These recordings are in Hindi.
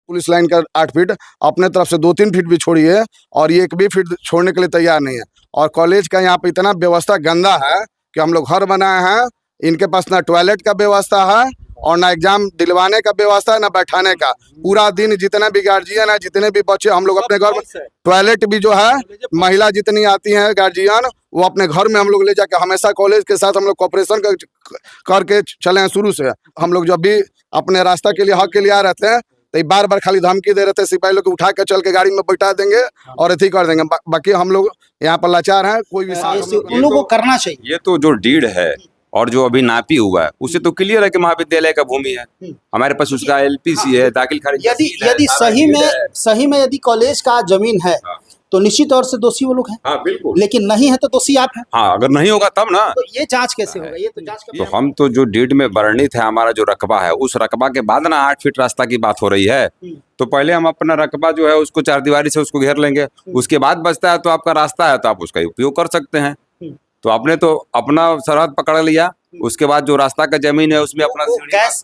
पुलिस लाइन का 8 फीट, अपने तरफ से 2-3 फीट भी छोड़िए और ये 1 भी फीट छोड़ने के लिए तैयार नहीं है। और कॉलेज का यहाँ पे इतना व्यवस्था गंदा है कि हम लोग घर बनाए हैं, इनके पास ना टॉयलेट का व्यवस्था है और ना एग्जाम दिलवाने का व्यवस्था है, ना बैठाने का। पूरा दिन जितने भी गार्जियन है, जितने भी बच्चे, हम लोग अपने घर में टॉयलेट भी जो है, महिला जितनी आती हैं गार्जियन, वो अपने घर में हम लोग ले जाके, हमेशा कॉलेज के साथ हम लोग कॉपरेशन करके चले हैं शुरू से। हम लोग जब भी अपने रास्ता के लिए, हक के लिए आ रहे थे, तो बार बार खाली धमकी दे रहे थे, सिपाही लोग उठा के चल के गाड़ी में बैठा देंगे और अथी कर देंगे। बाकी हम लोग यहाँ पर लाचार हैं, कोई भी उन लोगों को करना चाहिए। ये तो जो डीड है और जो अभी नापी हुआ है, उससे तो क्लियर है कि महाविद्यालय का भूमि है। हमारे पास उसका एलपीसी है, दाखिल खारिज। यदि सही में यदि कॉलेज का जमीन है तो निश्चित तौर से दोषी वो लोग हैं। हाँ बिल्कुल। लेकिन नहीं है तो दोषी आप हैं। हाँ, अगर नहीं होगा तब ना। तो ये जांच कैसे होगा? ये तो जांच का तो हम तो जो डीड में वर्णित है हमारा जो रकबा है, उस रकबा के बाद ना 8 फीट रास्ता की बात हो रही है। तो पहले हम अपना रकबा जो है उसको 4 दीवारी से उसको घेर लेंगे, उसके बाद बचता है तो आपका रास्ता है तो आप उसका उपयोग कर सकते हैं। तो आपने तो अपना सरहद पकड़ लिया, उसके बाद जो रास्ता का जमीन है उसमें अपना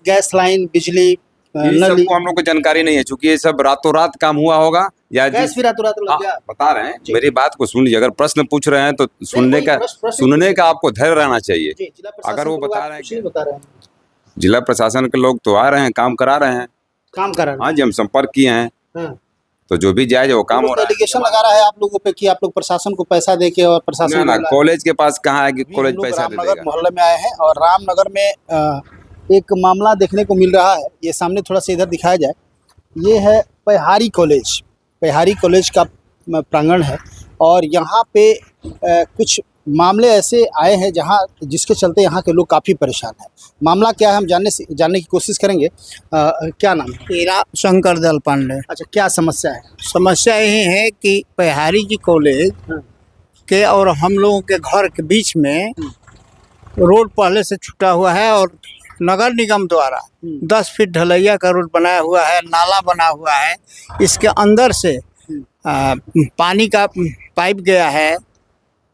गैस लाइन, बिजली, ये सबको हम लोग को जानकारी नहीं है, क्योंकि ये सब रातों रात काम हुआ होगा या गैस भी रातों रात लग गया। बता रहे हैं, मेरी बात को सुन लीजिए। अगर प्रश्न पूछ रहे हैं तो सुनने का आपको धैर्य रहना चाहिए। अगर वो बता रहे हैं, जिला प्रशासन के लोग तो आ रहे हैं, काम करा रहे हैं। हाँ जी, हम संपर्क किए हैं, तो जो भी जायज वो काम हो रहा है। डेलीगेशन लगा रहा है आप लोगों पे कि आप लोग प्रशासन को पैसा देके, और प्रशासन ना कॉलेज के पास कहाँ है कि कॉलेज पैसा दे देगा। मोहल्ले में आए हैं और रामनगर में एक मामला देखने को मिल रहा है। ये सामने थोड़ा सा इधर दिखाया जाए, ये है पहाड़ी कॉलेज का प्रांगण है और यहाँ पे कुछ मामले ऐसे आए हैं जिसके चलते यहाँ के लोग काफ़ी परेशान हैं। मामला क्या है हम जानने की कोशिश करेंगे। क्या नाम है? मेरा शंकर दल पांडे। अच्छा, क्या समस्या है? समस्या ये है कि पहाड़ी जी कॉलेज के और हम लोगों के घर के बीच में रोड पहले से छूटा हुआ है और नगर निगम द्वारा 10 फीट ढलैया का रोड बनाया हुआ है, नाला बना हुआ है। इसके अंदर से पानी का पाइप गया है,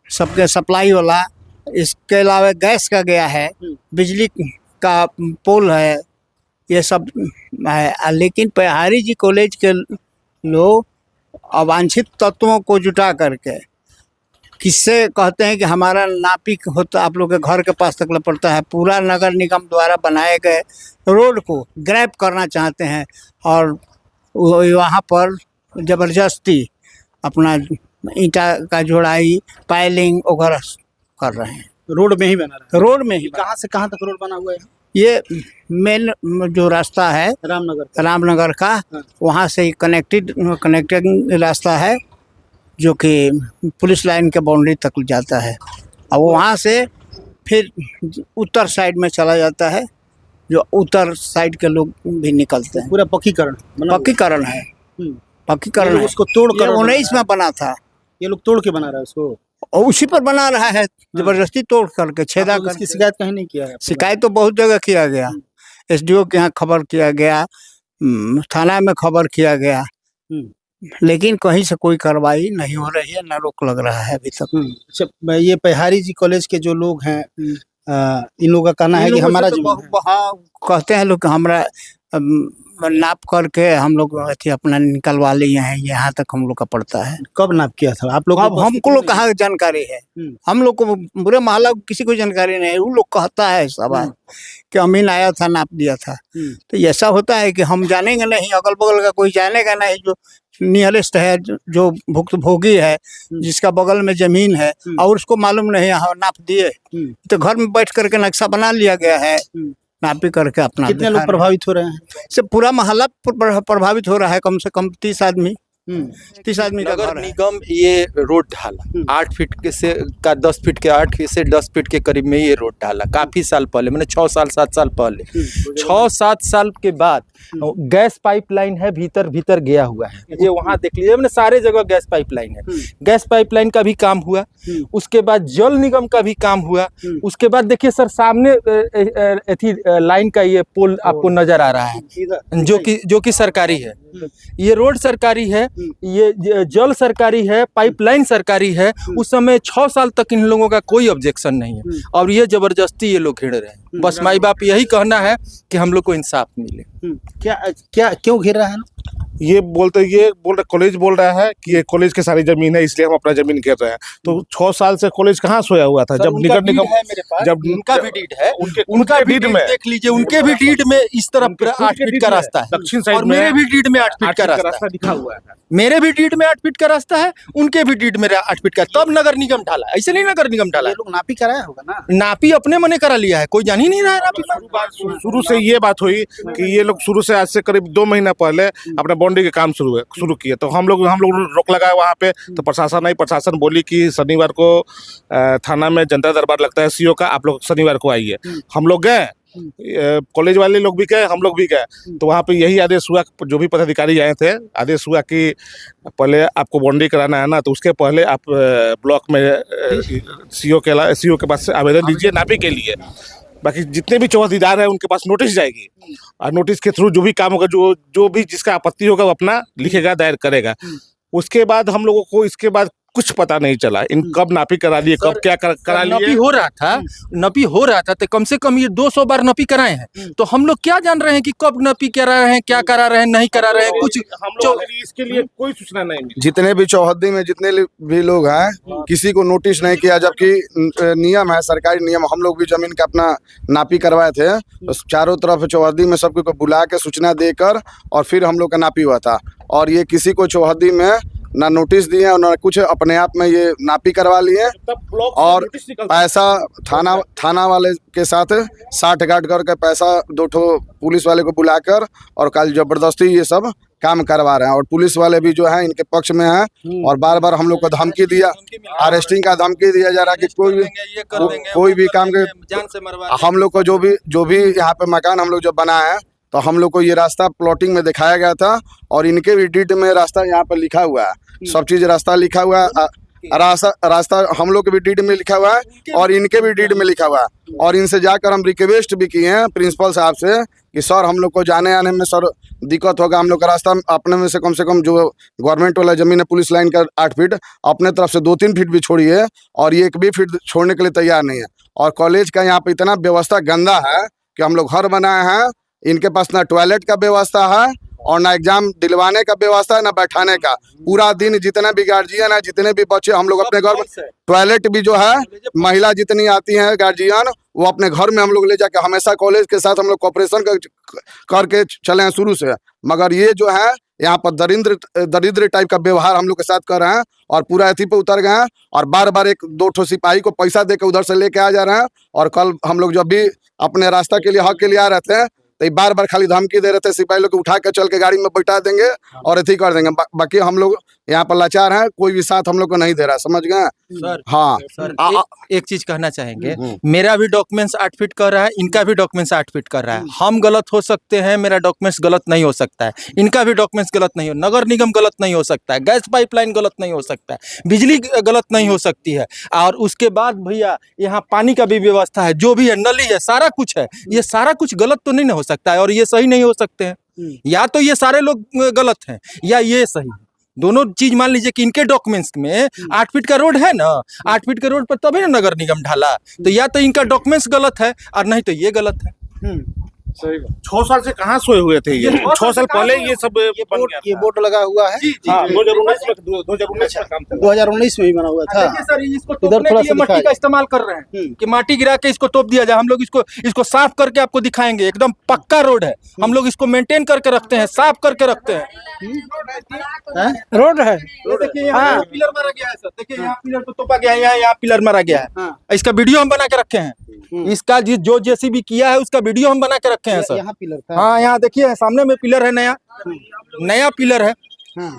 सबके सप्लाई वाला। इसके अलावा गैस का गया है, बिजली का पोल है, ये सब है। लेकिन पहाड़ी जी कॉलेज के लोग अवांछित तत्वों को जुटा करके किससे कहते हैं कि हमारा नापी होता आप लोग के घर के पास तक पड़ता है, पूरा नगर निगम द्वारा बनाए गए रोड को ग्रैब करना चाहते हैं और वहाँ पर ज़बरदस्ती अपना ईंटा का जोड़ाई, पाइलिंग वगैरह कर रहे हैं। रोड में ही बना रहा है? रोड में ही। कहाँ से कहाँ तक रोड बना हुआ है? ये मेन जो रास्ता है रामनगर का, वहाँ से कनेक्टिंग रास्ता है जो कि पुलिस लाइन के बाउंड्री तक जाता है और वहाँ से फिर उत्तर साइड में चला जाता है, जो उत्तर साइड के लोग भी निकलते हैं। पूरा पक्कीकरण है। पक्कीकरण उसको तोड़ कर 19 में बना था। ये लोग तोड़ के बना रहा है उसको और उसी पर बना रहा है, जबरदस्ती तोड़ करके छेदा करके। इसकी शिकायत कहीं नहीं किया है? शिकायत तो बहुत जगह किया गया, एसडीओ के यहाँ खबर किया गया, थाना में खबर किया गया, लेकिन कहीं से कोई कार्रवाई नहीं हो रही है, न रोक लग रहा है अभी तक। अच्छा, ये पहाड़ी जी कॉलेज के जो लोग हैं, इन लोगों का कहना है कि हमारा कहते हैं लोग हमारा नाप करके हम लोग अपना निकलवा लिए हैं, यहाँ तक हम लोग का पड़ता है। कब नाप किया था आप लोग? अब हमको लोग कहाँ जानकारी है? हम लोग को बुरे मोहल्ला किसी को जानकारी नहीं है। वो लोग कहता है सब कि अमीन आया था, नाप दिया था। तो ऐसा होता है कि हम जानेंगे नहीं, अगल बगल का कोई जानेगा नहीं। जो नियरेस्ट है, जो भुक्तभोगी है, जिसका बगल में जमीन है और उसको मालूम नहीं नाप दिए, तो घर में बैठ करके नक्शा बना लिया गया है, नापी करके अपना। कितने लोग प्रभावित हो रहे हैं? से पूरा मोहल्ला प्रभावित हो रहा है, कम से कम 30 आदमी। 30 आदमी का घर है। निगम ये रोड ढाला 8 फीट के से का 10 फीट के 8 से 10 फीट के करीब में ये रोड ढाला काफी साल पहले, मैंने 6 साल 7 साल पहले। 6-7 साल के बाद गैस पाइपलाइन है, भीतर गया हुआ है। ये वहाँ देख लीजिए, मैंने सारे जगह गैस पाइपलाइन है। गैस पाइपलाइन का भी काम हुआ, उसके बाद जल निगम का भी काम हुआ। उसके बाद देखिए सर, सामने लाइन का ये पोल आपको नजर आ रहा है, जो कि सरकारी है। ये रोड सरकारी है, ये जल सरकारी है, पाइपलाइन सरकारी है। उस समय 6 साल तक इन लोगों का कोई ऑब्जेक्शन नहीं है और ये जबरदस्ती ये लोग घेर रहे हैं। बस माई बाप यही कहना है कि हम लोग को इंसाफ मिले। क्या क्यों घेर रहा है? ये बोल रहे कॉलेज बोल रहा है कि ये कॉलेज की सारी जमीन है, इसलिए हम अपना जमीन घेर रहे हैं। तो 6 साल से कॉलेज कहाँ सोया हुआ था? जब उनका नगर डीड निगम है मेरे पास, जब उनका भी डीड है, उनका भी डीड डीड में देख लीजिए, उनके भी डीड में इस तरफ उनके खुद 8 के फीट डीड का में, रास्ता है, दक्षिण और साइड में मेरे भी डीड में 8 फीट का रास्ता है। लिखा हुआ है। मेरे भी डीड में 8 फीट का रास्ता है, उनके भी डीड में 8 फीट का, तब नगर निगम ढाला, ऐसे नहीं नगर निगम ढाला। ये लोग नापी कराया होगा ना। नापी अपने मने करा लिया है, कोई जान ही नहीं रहा है नापी। शुरू से ये बात हुई कि ये लोग शुरू से आज से करीब 2 महीना पहले अपना बाउंड्री के काम शुरू किए। तो हम लोग रोक लगाए वहाँ पे। तो प्रशासन बोली कि शनिवार को थाना में जनता दरबार लगता है सीओ का, आप लोग शनिवार को आइए। हम लोग गए, कॉलेज वाले लोग भी गए, हम लोग भी गए। तो वहाँ पे यही आदेश हुआ, जो भी पदाधिकारी आए थे, आदेश हुआ कि पहले आपको बाउंड्री कराना है ना, तो उसके पहले आप ब्लॉक में सीओ के पास आवेदन दीजिए नापी के लिए। बाकी जितने भी चौहदीदार हैं उनके पास नोटिस जाएगी, और नोटिस के थ्रू जो भी काम होगा, जो भी जिसका आपत्ति होगा वो अपना लिखेगा, दायर करेगा। उसके बाद हम लोगों को इसके बाद कुछ पता नहीं चला, इन कब नापी करा लिए, कब क्या करा लिए। नपी हो रहा था तो कम से कम ये 200 बार नपी कराए हैं। तो हम लोग क्या जान रहे हैं कि कब नपी करा रहे हैं, क्या करा रहे हैं, नहीं करा रहे हैं, कुछ हम लोग इसके लिए कोई सूचना नहीं मिली। जितने भी चौहद्दी में जितने भी लोग हैं, किसी को नोटिस नहीं किया, जबकि नियम है, सरकारी नियम। हम लोग भी जमीन का अपना नापी करवाए थे, तो चारों तरफ चौहद्दी में सबको को बुला के सूचना देकर और फिर हम लोग का नापी हुआ था। और ये किसी को चौहद्दी में ना नोटिस दिए और ना कुछ, अपने आप में ये नापी करवा लिए। और पैसा थाना वाले के साथ साठ गांठ करके पैसा 2 ठो पुलिस वाले को बुलाकर और कल जबरदस्ती ये सब काम करवा रहे हैं। और पुलिस वाले भी जो है इनके पक्ष में है, और बार बार हम लोग को धमकी दिया, अरेस्टिंग का धमकी दिया जा रहा है कि कोई भी काम के जान से मरवा। हम लोग को जो भी यहाँ पे मकान हम लोग जो बनाए हैं, तो हम लोग को ये रास्ता प्लॉटिंग में दिखाया गया था, और इनके भी डीड में रास्ता यहाँ पर लिखा हुआ है, सब चीज रास्ता लिखा हुआ है। रास्ता हम लोग के भी डीड में लिखा हुआ है और इनके भी डीड में लिखा हुआ है। और इनसे जाकर हम रिक्वेस्ट भी किए हैं प्रिंसिपल साहब से कि सर हम लोग को जाने आने में सर दिक्कत होगा, हम लोग का रास्ता अपने में से कम जो गवर्नमेंट वाला जमीन है पुलिस लाइन का 8 फीट, अपने तरफ से 2-3 फीट भी छोड़िए, और ये 1 भी फीट छोड़ने के लिए तैयार नहीं है। और कॉलेज का यहाँ पे इतना व्यवस्था गंदा है कि हम लोग घर बनाए हैं, इनके पास ना टॉयलेट का व्यवस्था है और ना एग्जाम दिलवाने का व्यवस्था है, ना बैठाने का। पूरा दिन जितने भी गार्जियन है, जितने भी बच्चे, हम लोग अपने घर में टॉयलेट भी जो है, महिला जितनी आती हैं गार्जियन, वो अपने घर में हम लोग ले जाके, हमेशा कॉलेज के साथ हम लोग कोऑपरेशन करके चले हैं शुरू से। मगर ये जो है यहाँ पर दरिद्र टाइप का व्यवहार हम लोग के साथ कर रहे हैं, और पूरा अथी पे उतर गए हैं, और बार बार 1-2 ठो सिपाही को पैसा देकर उधर से लेके आ जा रहे हैं। और कल हम लोग जब भी अपने रास्ता के लिए, हक के लिए आ रहे थे, तो ये बार बार खाली धमकी दे रहे थे, सिपाही लोग को उठा के चल के गाड़ी में बैठा देंगे और अथी कर देंगे। बाकी हम लोग यहाँ पर लाचार हैं, कोई भी साथ हम लोग को नहीं दे रहा, समझ गए। सर, हाँ सर, एक चीज कहना चाहेंगे, मेरा भी डॉक्यूमेंट्स 8 फीट कर रहा है, इनका भी डॉक्यूमेंट्स 8 फीट कर रहा है। हम गलत हो सकते हैं, मेरा डॉक्यूमेंट्स गलत नहीं हो सकता है, इनका भी डॉक्यूमेंट्स गलत नहीं हो, नगर निगम गलत नहीं हो सकता है, गैस पाइपलाइन गलत नहीं हो सकता है, बिजली गलत नहीं हो सकती है। और उसके बाद भैया यहाँ पानी का भी व्यवस्था है, जो भी है, नली है, सारा कुछ है। ये सारा कुछ गलत तो नहीं हो सकता है, और ये सही नहीं हो सकते हैं। या तो ये सारे लोग गलत हैं या ये सही है। दोनों चीज मान लीजिए कि इनके डॉक्यूमेंट्स में 8 फीट का रोड है ना, 8 फीट के रोड पर तभी ना नगर निगम ढाला। तो या तो इनका डॉक्यूमेंट्स गलत है और नहीं तो ये गलत है। 6 साल से कहाँ सोए हुए थे ये? 6 साल पहले ये सब बन गया ये बोर्ड लगा हुआ है। हाँ, 2019 में काम था। 2019 में ही बना हुआ था। देखिए सर, इसको इधर तोपने थोड़ा के सा लिए मट्टी का इस्तेमाल कर रहे हैं कि माटी गिरा के इसको तोप दिया जाए। हम लोग इसको साफ करके आपको दिखाएंगे, एकदम पक्का रोड है। हम लोग इसको मेंटेन करके रखते हैं, साफ करके रखते हैं। रोड है। ये देखिए यहाँ पिलर मारा गया है सर, देखिए यहाँ पिलर को तोपा गया है, यहाँ पिलर मारा गया है। इसका वीडियो हम बना के रखे हैं, इसका जो जेसीबी किया है उसका वीडियो हम बना के रखे हैं सर। यहाँ पिलर था। हाँ, यहाँ देखिए सामने में पिलर है, नया पिलर है।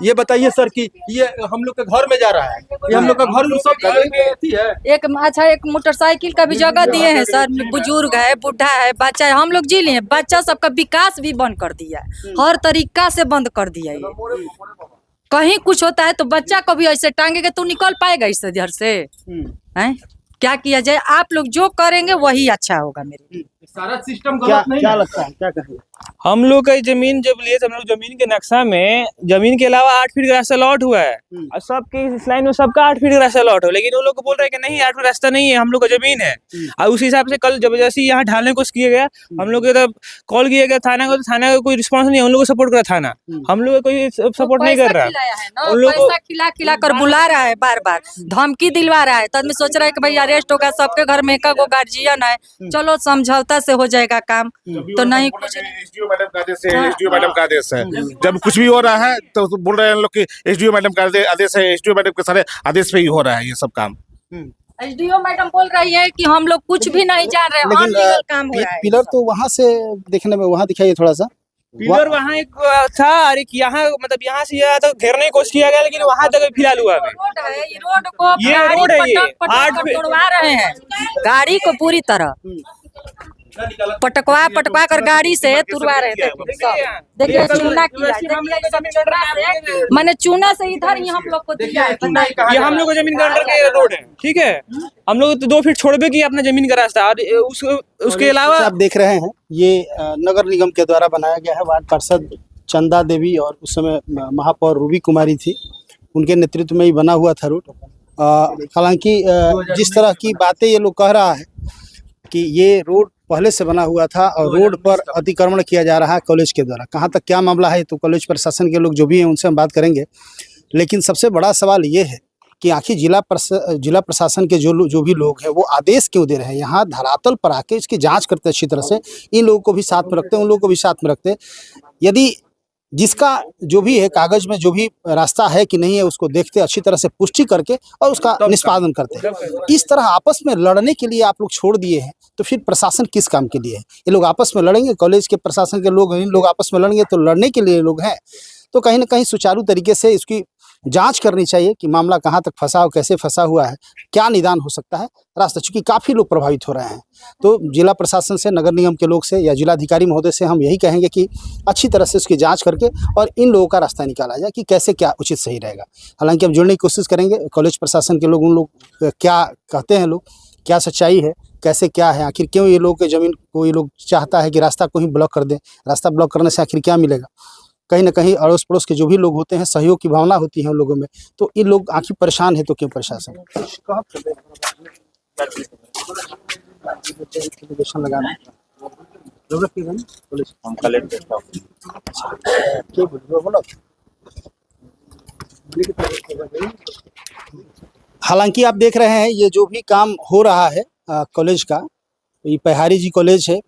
ये बताइए सर कि ये हम लोग के घर में जा रहा है, ये हम लोग का घर में सब है। एक मोटरसाइकिल का भी जगह दिए हैं सर। बुजुर्ग है, बुढ़ा है, बच्चा है, हम लोग जी लिए। बच्चा सबका विकास भी बंद कर दिया है, हर तरीका से बंद कर दिया है। कहीं कुछ होता है तो बच्चा को भी ऐसे टांगेंगे तो निकल पाएगा इससे घर से? हैं? क्या किया जाए? आप लोग जो करेंगे वही अच्छा होगा मेरे लिए। सारा सिस्टम क्या क्या लगता है, क्या कहेंगे? हम लोग का जमीन जब लिए थे, हम लोग जमीन के नक्शा में जमीन के अलावा 8 फीट का रास्ता लॉट हुआ है और सबके इस लाइन में सबका 8 फीट का रास्ता लॉट हो, लेकिन वो लोग बोल रहे हैं कि नहीं 8 फीट रास्ता नहीं है, हम लोग का जमीन है। और उस हिसाब से कल जबरदस्ती यहाँ ढालने की कोशिश किया गया, हम लोग तब कॉल किया गया थाना को, तो थाना का कोई रिस्पॉन्स नहीं, हम लोग को सपोर्ट करा थाना, हम लोग कोई सपोर्ट नहीं कर रहा। उन लोग पैसा खिला खिला कर बुला रहा है, बार बार धमकी दिलवा रहा है, तो आदमी सोच रहा है कि भाई अरेस्ट होगा, सबके घर में एक गार्जियन है, चलो समझौता से हो जाएगा काम, तो नहीं कुछ एसडीओ मैडम का आदेश है, एसडीओ मैडम का आदेश है। जब कुछ भी हो रहा है तो बोल रहे हैं लोग कि एसडीओ मैडम का आदेश है, एसडीओ मैडम के सारे आदेश पे ही हो रहा है ये सब काम। एसडीओ मैडम बोल रही है कि हम लोग कुछ भी नहीं जान रहे, लेकिन अनलीगल काम हो रहा है। पिलर तो वहाँ से देखने में, वहाँ दिखाइए थोड़ा सा। पिलर वहाँ एक था और एक यहाँ, मतलब यहाँ से यहाँ तक घेरने की कोशिश किया गया, लेकिन वहाँ तक फिलहाल हुआ है। रोड है, ये रोड को ये गाड़ी रोड है, ये पटक पटक 8 कर तोड़वा रहे हैं, गाड़ी को पूरी तरह पटकवा कर गाड़ी से तुड़वा रहे थे। देखिए चूना किया है, देखिए ये सब चूना से, मैंने चूना से इधर ही हम लोग को दिया है, ये हम लोग को जमीन के अंडर के रोड है, ठीक है, हम लोग तो 2 फीट छोड़बे की अपना जमीन का रास्ता, और उसके अलावा आप देख रहे हैं ये नगर निगम के द्वारा बनाया गया है। वार्ड पार्षद चंदा देवी और उस समय महापौर रूबी कुमारी थी, उनके नेतृत्व में ही बना हुआ था रोड। हालांकि जिस तरह की बातें ये लोग कह रहा है कि ये रोड पहले से बना हुआ था और रोड पर अतिक्रमण किया जा रहा है कॉलेज के द्वारा, कहाँ तक क्या मामला है तो कॉलेज प्रशासन के लोग जो भी हैं उनसे हम बात करेंगे। लेकिन सबसे बड़ा सवाल ये है कि आखिर जिला प्रशासन के जो भी लोग हैं वो आदेश क्यों दे रहे हैं? यहाँ धरातल पर आके इसकी जांच करते अच्छी तरह से, इन लोगों को भी साथ में रखते हैं, उन लोगों को भी साथ में रखते हैं। यदि जिसका जो भी है कागज में जो भी रास्ता है कि नहीं है उसको देखते, अच्छी तरह से पुष्टि करके और उसका निष्पादन करते हैं। इस तरह आपस में लड़ने के लिए आप लोग छोड़ दिए हैं, तो फिर प्रशासन किस काम के लिए है? ये लोग आपस में लड़ेंगे, कॉलेज के प्रशासन के लोग, इन लोग आपस में लड़ेंगे, तो लड़ने के लिए लोग हैं। तो कहीं ना कहीं सुचारू तरीके से इसकी जांच करनी चाहिए कि मामला कहाँ तक फंसा हो, कैसे फंसा हुआ है, क्या निदान हो सकता है रास्ता, चूंकि काफ़ी लोग प्रभावित हो रहे हैं। तो जिला प्रशासन से, नगर निगम के लोग से या जिलाधिकारी महोदय से हम यही कहेंगे कि अच्छी तरह से उसकी जांच करके और इन लोगों का रास्ता निकाला जाए कि कैसे क्या उचित सही रहेगा। हालांकि हम जुड़ने की कोशिश करेंगे कॉलेज प्रशासन के लोग, उन लोग क्या कहते हैं, लोग क्या सच्चाई है, कैसे क्या है, आखिर क्यों ये लोग के ज़मीन को ये लोग चाहता है कि रास्ता को ही ब्लॉक कर दें। रास्ता ब्लॉक करने से आखिर क्या मिलेगा? कहीं ना कहीं अड़ोस पड़ोस के जो भी लोग होते हैं, सहयोग की भावना होती है उन लोगों में, तो इन लोग आखिर परेशान है तो क्यों प्रशासन लगाना। हालांकि आप देख रहे हैं ये जो भी काम हो रहा है कॉलेज का, ये पहाड़ी जी कॉलेज है।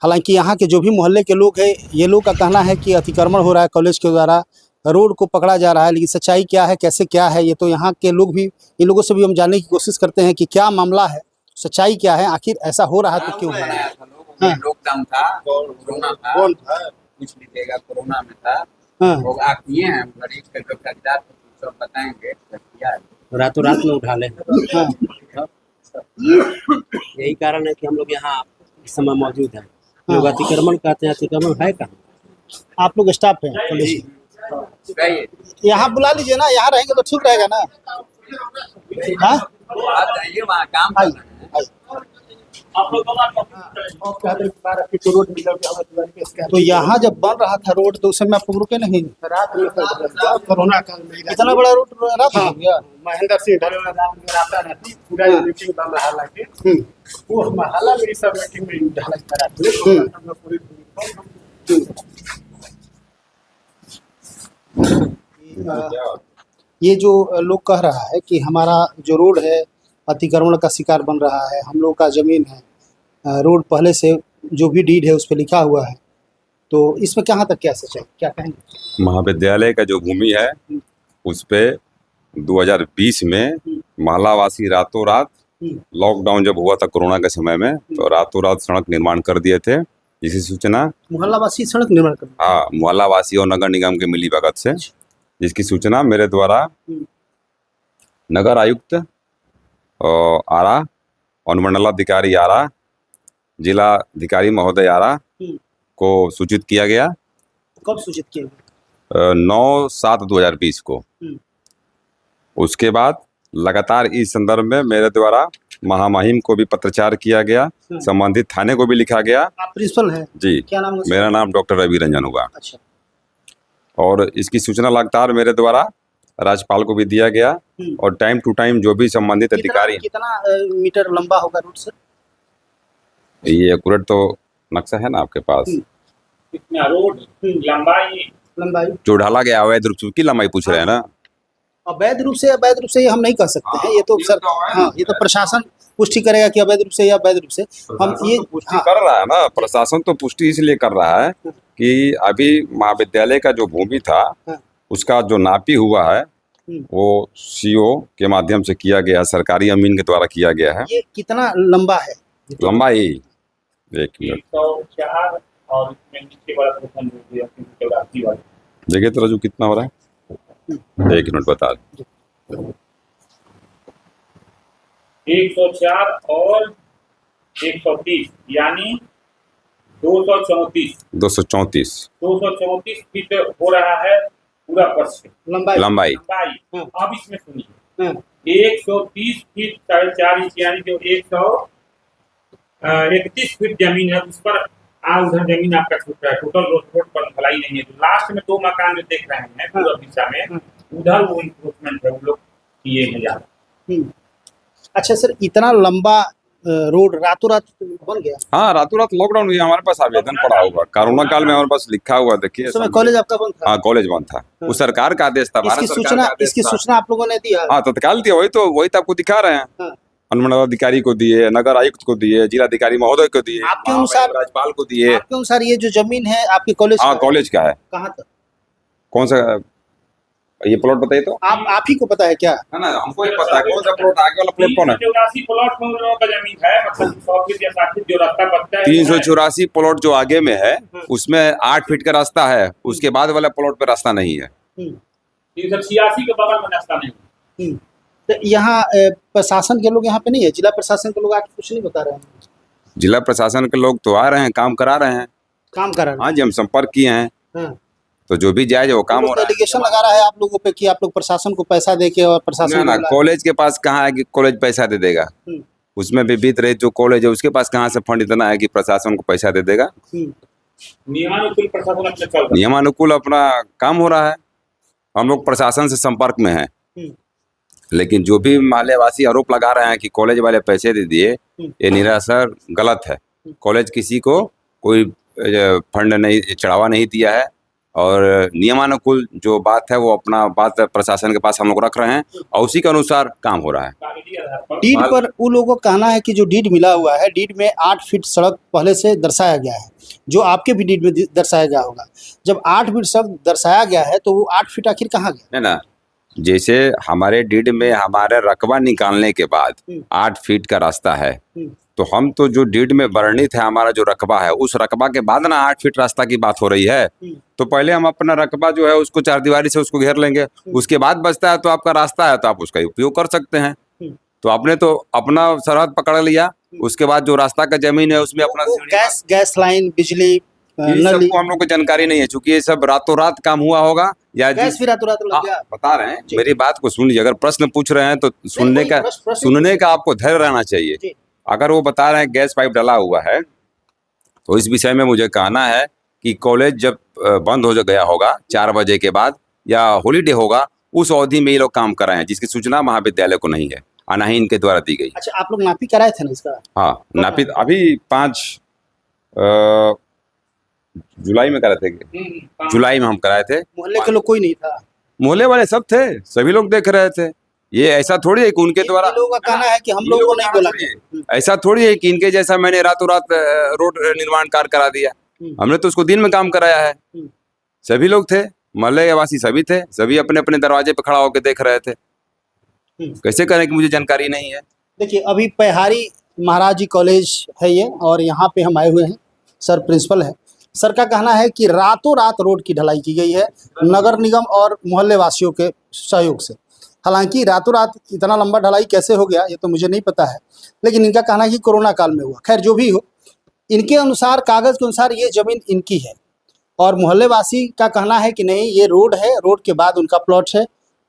हालांकि यहाँ के जो भी मोहल्ले के लोग हैं, ये लोग का कहना है कि अतिक्रमण हो रहा है कॉलेज के द्वारा, रोड को पकड़ा जा रहा है, लेकिन सच्चाई क्या है, कैसे क्या है, ये तो यहाँ के लोग भी, इन लोगों से भी हम जानने की कोशिश करते हैं कि क्या मामला है, सच्चाई क्या है, आखिर ऐसा हो रहा है तो क्यों हो रहा है। लॉकडाउन था, कोरोना था, कौन था? कुछ लीजिएगा, कोरोना में था, हाँ। लोग किए हैं, मरीज के जो कागजात सब बताएंगे क्या है। रातों रात में उठा ले। हाँ। यही कारण है कि हम लोग यहाँ इस समय मौजूद हैं। लोग अतिक्रमण कहते हैं, अतिक्रमण है कहाँ? आप लोग स्टाफ हैं कॉलेज, यहाँ बुला लीजिए ना, यहाँ रहेंगे तो ठीक रहेगा ना। हाँ? आप जाइए वहाँ काम कर रहे हैं। तो यहाँ जब बन रहा था रोड तो उस समय आप लोग रुके नहीं? रात में कोरोना काल में इतना बड़ा रोड रात में हो गया? महेंद्र सिंह ढालेला रात में रास्ता रहती पूरा मीटिंग बन रहा हालांकि वो महल्ला में सब मीटिंग में ढाला करा ये जो लोग कह रहा है कि हमारा जो रोड है अतिक्रमण का शिकार बन रहा है, हम लोग का ज़मीन है, रोड पहले से जो भी डीड है उस पर लिखा हुआ है, तो इसमें कहाँ तक क्या सच है, क्या कहेंगे? महाविद्यालय का जो भूमि है उस पे 2020 में महलावासी रातों रात, लॉकडाउन जब हुआ था कोरोना के समय में, तो रातों रात सड़क निर्माण कर दिए थे, जिसकी सूचना मोहल्लावासी सड़क निर्माण कर, हाँ, मोहल्लावासी और नगर निगम के मिली भगत से, जिसकी सूचना मेरे द्वारा नगर आयुक्त आरा, अनुमंडलाधिकारी आरा, जिला अधिकारी महोदय आरा को सूचित किया गया। कब सूचित किया? 9/7/2020 को। उसके बाद लगातार इस संदर्भ में मेरे द्वारा महामहिम को भी पत्रचार किया गया, संबंधित थाने को भी लिखा गया। आप प्रिंसिपल हैं? जी, क्या नाम है उसका? मेरा नाम डॉक्टर रवि रंजन हुआ अच्छा। और इसकी सूचना लगातार मेरे द्वारा राज्यपाल को भी दिया गया और टाइम टू टाइम जो भी संबंधित अधिकारी। कितना मीटर लंबा होगा रोड सर? ये एक्यूरेट तो नक्शा है ना आपके पास? कितना रोड लंबाई जो ढाला गया अवैध रूप से की लंबाई पूछ रहे हैं ना? अवैध रूप से ये हम नहीं कह सकते हैं। ये तो सर हाँ, ये तो प्रशासन पुष्टि करेगा कि अवैध रूप से या अवैध रूप से। हम ये पुष्टि कर रहा है ना, प्रशासन तो पुष्टि इसलिए कर रहा है कि अभी महाविद्यालय का जो भूमि था उसका जो नापी हुआ है वो सीओ के माध्यम से किया गया, सरकारी अमीन के द्वारा किया गया है। ये कितना लंबा है? लंबाई 1 मिनट 104 और इसमें नीचे वाला पोर्शन जो दिया 384 वाला। देखिए तो राजू कितना हो रहा है? 1 मिनट बता दे। 104 और 130 यानी 234 234 फीट हो रहा है पूरा फर्श लंबाई लंबाई। अब इसमें सुनिए 130 फीट 4.5 इंच यानी जो 131 फीट जमीन है उस पर उधर जमीन आपका छूट रहा है। टोटल रोड पर ढलाई नहीं है। तो लास्ट में 2 मकान जो देख रहे हैं पूरा दिशा में उधर वो इम्प्रूवमेंट है, वो लोग किए हैं ज्यादा। अच्छा सर, इतना लंबा रोड रातों रात बन गया? हाँ, रातों रात लॉकडाउन हुआ। हमारे पास आवेदन पड़ा हुआ कोरोना काल में, हमारे पास लिखा हुआ देखिए। उस समय कॉलेज आपका बंद था? हाँ, कॉलेज बंद था। वो सरकार का आदेश था, भारत सरकार का आदेश इसकी था। सूचना आप लोगों ने दिया? हाँ, तत्काल दिया। वही तो आपको दिखा रहे हैं। अनुमंडल अधिकारी को दिए, नगर आयुक्त को दिए, जिलाधिकारी महोदय को दिए, आपके अनुसार राज्यपाल को दिए। आपके अनुसार ये जो जमीन है आपके कॉलेज? हाँ, कॉलेज का है। कहाँ तक? कौन सा ये प्लॉट बताइए तो? आप ही को पता है क्या? है ना, हमको ही पता है कौन सा प्लॉट, आगे वाला प्लॉट कौन है? 384 प्लॉट में उन लोगों का जमीन है, मतलब 100 फीट या 60 फीट जो रास्ता बचता है। 384 प्लॉट जो आगे में है उसमें 8 फीट का रास्ता है, उसके बाद वाले प्लॉट पे रास्ता नहीं है। 386 के बगल में रास्ता नहीं। तो यहाँ प्रशासन के लोग यहाँ पे नहीं है? जिला प्रशासन के लोग आके कुछ नहीं बता रहे हैं? जिला प्रशासन के लोग तो आ रहे हैं, काम करा रहे हैं। काम करा रहे हाँ जी, हम संपर्क किए हैं। हैं? तो जो भी जायज वो काम हो रहा है। एलिगेशन लगा रहा है आप लोगों पे कि आप लोग प्रशासन को पैसा देके और प्रशासन ना, कॉलेज के पास कहाँ है कि कॉलेज पैसा दे देगा? उसमें भी बीत रही जो कॉलेज है उसके पास कहाँ से फंड इतना है कि प्रशासन को पैसा दे देगा? नियमानुकूल प्रशासन अपने चल रहा है। नियमानुकूल अपना काम हो रहा है। हम लोग प्रशासन से संपर्क में हैं, लेकिन जो भी मालेवासी आरोप लगा रहे हैं कि कॉलेज वाले पैसे दे दिए, ये निरासर गलत है। कॉलेज किसी को कोई फंड नहीं, चढ़ावा नहीं दिया है और नियमानुकूल जो बात है वो अपना बात प्रशासन के पास हम लोग रख रहे हैं और उसी के अनुसार काम हो रहा है। डीड पर उन लोगों का कहना है कि जो डीड मिला हुआ है, डीड में 8 फीट सड़क पहले से दर्शाया गया है, जो आपके भी डीड में दर्शाया गया होगा। जब 8 फीट सड़क दर्शाया गया है तो वो 8 फीट आखिर कहाँ गया? है ना, जैसे हमारे डीड में हमारे रकबा निकालने के बाद 8 फीट का रास्ता है, तो हम तो जो डीड में वर्णित है हमारा जो रकबा है, उस रकबा के बाद ना 8 फीट रास्ता की बात हो रही है। तो पहले हम अपना रकबा जो है उसको 4 दीवारी से उसको घेर लेंगे, उसके बाद बचता है तो आपका रास्ता है तो आप उसका उपयोग कर सकते हैं। तो आपने तो अपना सरहद पकड़ लिया, उसके बाद जो रास्ता का जमीन है उसमें अपना गैस लाइन, बिजली, सबको हम लोग को जानकारी नहीं है, चूंकि ये सब रातों रात काम हुआ होगा या गैस भी रातों रात लग गया। बता रहे हैं, मेरी बात को सुन लीजिए। अगर प्रश्न पूछ रहे हैं तो सुनने का आपको धैर्य रहना चाहिए। अगर वो बता रहे हैं गैस पाइप डला हुआ है, तो इस विषय में मुझे कहना है कि कॉलेज जब बंद हो गया होगा 4 बजे के बाद या हॉलीडे होगा, उस अवधि में ये लोग काम कर रहे हैं, जिसकी सूचना महाविद्यालय को नहीं है, ना ही इनके द्वारा दी गई। अच्छा, आप लोग नापी कराए थे ना इसका? हाँ, नापी अभी 5 जुलाई में कराए थे। जुलाई में हम कराए थे। मोहल्ले के लोग कोई नहीं था? मोहल्ले वाले सब थे, सभी लोग देख रहे थे। ये ऐसा थोड़ी है कि उनके द्वारा, लोगों का कहना है कि हम लोगों को नहीं बोला। ऐसा थोड़ी है कि इनके जैसा मैंने रातों रात रोड निर्माण कार्य करा दिया। हमने तो उसको दिन में काम कराया है। सभी लोग थे, मोहल्ले वासी सभी थे, सभी अपने अपने दरवाजे पे खड़ा होकर देख रहे थे। कैसे करें कि मुझे जानकारी नहीं है? देखिए, अभी पहाड़ी महाराज जी कॉलेज है ये, और यहाँ पे हम आए हुए हैं। सर प्रिंसिपल है। सर का कहना है कि रातों रात रोड की ढलाई की गई है नगर निगम और मोहल्ले वासियों के सहयोग से। हालांकि रातों रात इतना लंबा ढलाई कैसे हो गया ये तो मुझे नहीं पता है, लेकिन इनका कहना है कि कोरोना काल में हुआ। खैर, जो भी हो, इनके अनुसार, कागज़ के अनुसार ये ज़मीन इनकी है, और मोहल्ले वासी का कहना है कि नहीं, ये रोड है, रोड के बाद उनका प्लॉट है।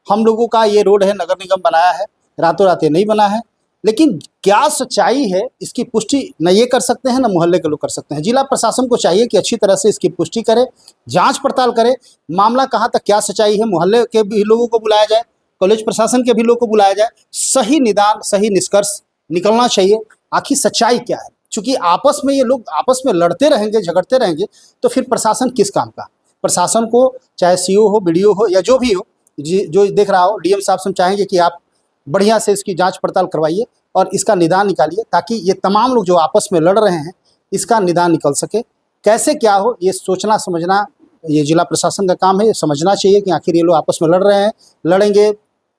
हम लोगों का ये रोड है, नगर निगम बनाया है, रातों रात ये नहीं बना है। लेकिन क्या सच्चाई है इसकी पुष्टि न ये कर सकते हैं न मोहल्ले के लोग कर सकते हैं। जिला प्रशासन को चाहिए कि अच्छी तरह से इसकी पुष्टि करे, जांच पड़ताल करे, मामला कहाँ तक क्या सच्चाई है, मोहल्ले के भी लोगों को बुलाया जाए, कॉलेज प्रशासन के भी लोगों को बुलाया जाए, सही निदान सही निष्कर्ष निकलना चाहिए आखिर सच्चाई क्या है। चूंकि आपस में ये लोग आपस में लड़ते रहेंगे, झगड़ते रहेंगे, तो फिर प्रशासन किस काम का। प्रशासन को चाहे सीओ हो, बीडीओ हो या जो भी हो, जो देख रहा हो, डीएम साहब से हम चाहेंगे कि आप बढ़िया से इसकी जांच पड़ताल करवाइए और इसका निदान निकालिए, ताकि ये तमाम लोग जो आपस में लड़ रहे हैं इसका निदान निकल सके। कैसे क्या हो ये सोचना समझना ये जिला प्रशासन का काम है। ये समझना चाहिए कि आखिर ये लोग आपस में लड़ रहे हैं, लड़ेंगे,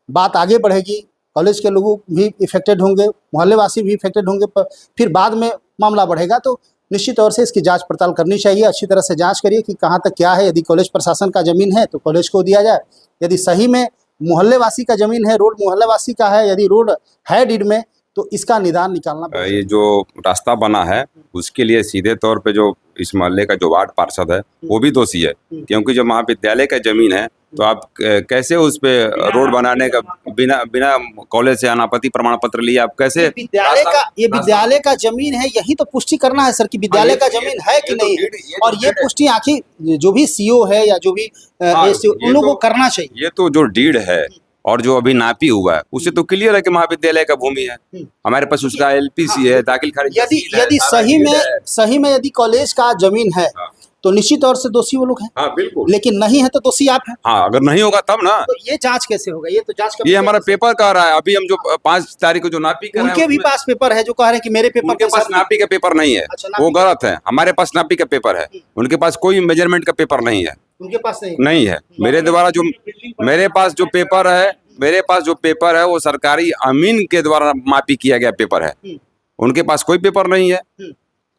बात आगे बढ़ेगी, कॉलेज के लोग भी इफेक्टेड होंगे, मोहल्लेवासी भी इफेक्टेड होंगे, फिर बाद में मामला बढ़ेगा। तो निश्चित तौर से इसकी जांच पड़ताल करनी चाहिए, अच्छी तरह से जांच करिए कि कहाँ तक क्या है। यदि कॉलेज प्रशासन का ज़मीन है तो कॉलेज को दिया जाए, यदि सही में मोहल्लेवासी का ज़मीन है, रोड मोहल्लेवासी का है, यदि रोड है डीड में, तो इसका निदान निकालना पड़ेगा। ये जो रास्ता बना है उसके लिए सीधे तौर पे जो इस मोहल्ले का जो वार्ड पार्षद है वो भी दोषी है, क्योंकि जो महाविद्यालय का जमीन है तो आप कैसे उस पे रोड बनाने का बिना कॉलेज से अनापत्ति प्रमाण पत्र लिए आप कैसे विद्यालय का जमीन है, यही तो पुष्टि करना है सर कि विद्यालय का जमीन है कि नहीं है। और ये पुष्टि आखिर जो भी सीओ है या जो भी उन लोगों को करना चाहिए। ये तो जो डीड है और जो अभी नापी हुआ है उससे तो क्लियर है कि महाविद्यालय का भूमि है, हमारे पास उसका एलपीसी है, दाखिल खारिज यदि सही में यदि कॉलेज का जमीन है तो निश्चित तौर से दोषी वो लोग हैं। हाँ बिल्कुल। लेकिन नहीं है तो दोषी आप हैं। हाँ, अगर नहीं होगा तब ना। तो ये जांच कैसे होगा? ये तो जांच ये हमारा पेपर कह रहा है, अभी हम जो 5 तारीख को जो नापी कर रहे हैं उनके भी पास पेपर है जो कह रहे हैं कि मेरे पेपर उनके पास नापी का पेपर नहीं है। अच्छा, वो गलत है। हमारे पास नापी का पेपर है, उनके पास कोई मेजरमेंट का पेपर नहीं है। उनके पास नहीं है। मेरे पास जो पेपर है वो सरकारी अमीन के द्वारा मापी किया गया पेपर है, उनके पास कोई पेपर नहीं है।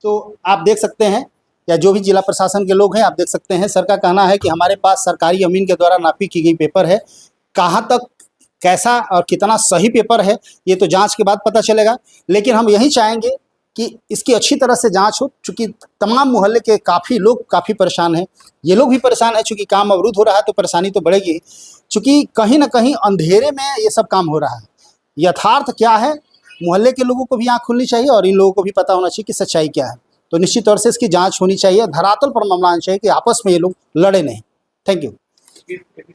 तो आप देख सकते हैं या जो भी जिला प्रशासन के लोग हैं आप देख सकते हैं, सर का कहना है कि हमारे पास सरकारी अमीन के द्वारा नापी की गई पेपर है। कहाँ तक कैसा और कितना सही पेपर है ये तो जांच के बाद पता चलेगा, लेकिन हम यही चाहेंगे कि इसकी अच्छी तरह से जांच हो, चूँकि तमाम मोहल्ले के काफ़ी लोग काफ़ी परेशान हैं, ये लोग भी परेशान हैं। चूँकि काम अवरुद्ध हो रहा है तो परेशानी तो बढ़ेगी, चूँकि कहीं ना कहीं अंधेरे में ये सब काम हो रहा है। यथार्थ क्या है मोहल्ले के लोगों को भी आँख खुलनी चाहिए और इन लोगों को भी पता होना चाहिए कि सच्चाई क्या है। तो निश्चित तौर से इसकी जांच होनी चाहिए, धरातल पर मामला आना चाहिए कि आपस में ये लोग लड़े नहीं। Thank you.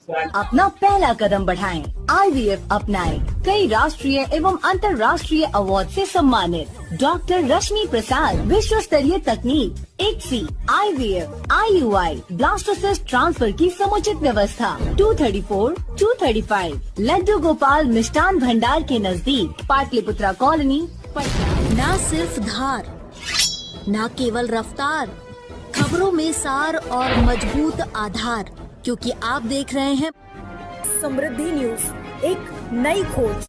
अपना पहला कदम बढ़ाएं, IVF अपनाएं। कई राष्ट्रीय एवं अंतर्राष्ट्रीय अवार्ड से सम्मानित डॉक्टर रश्मि प्रसाद, विश्व स्तरीय तकनीक ICSI, IVF, IUI, blastocyst transfer की समुचित व्यवस्था 234, 235 लड्डू गोपाल मिष्ठान भंडार के नजदीक, पाटलिपुत्रा कॉलोनी, पटना। न सिर्फ धार, न केवल रफ्तार, खबरों में सार और मजबूत आधार, क्योंकि आप देख रहे हैं समृद्धि न्यूज, एक नई खोज।